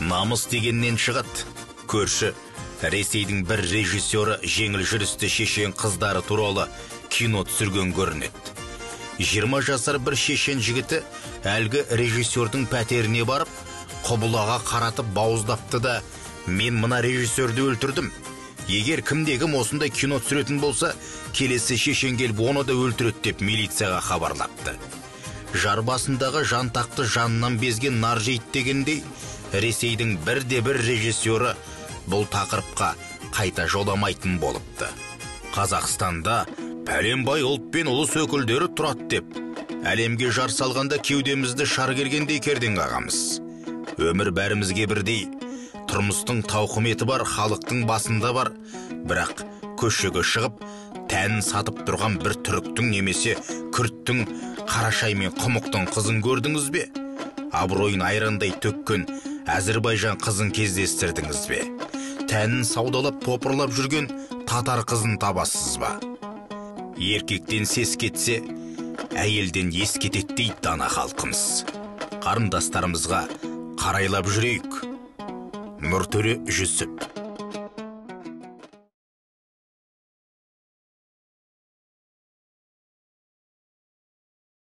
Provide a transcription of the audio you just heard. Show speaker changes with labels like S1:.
S1: намыс дегеннен шығады. Көрші, Ресейдің бір режиссері жеңіл жүрісті шешен қыздары туралы кино түсірген көрінеді. 20 жасар бір шешен жігіті әлгі режиссердің пәтеріне барып, құбылаға қаратып бауыздапты да, мен мына режиссерді өлтірдім. Егер кімдегім осындай кино түсіретін болса, келесі шешен келіп оны да өлтіреді деп милицияға хабарлапты. Жар басындағы жантақты жанынан безген нар жейді дегендей, Ресейдің бірде-бір режиссері бұл тақырыпқа қайта жоламайтын болыпты. Қазақстанда пәленбай ұлт пен ұлыс өкілдері тұрады деп, әлемге жар салғанда кеудемізді шар келгендей керден ағамыз. Өмір бәрімізге бірдей, тұрмыстың тауқыметі бар, халықтың басында бар, бірақ көшеге шығып, тәнін сатып тұрған бір түріктің немесе күрттің, қарашай мен құмықтың қызын көрдіңіз бе? Абыройын айрандай төккен Әзірбайжан қызын кездестірдіңіз бе? Тәнін саудалап топырлап жүрген татар қызын табасыз ба? Еркектен сес кетсе, әйелден ес кетеді дейді дана халқымыз. Қарындастарымызға қарайлап жүрейік. Нұртөре Жүсіп.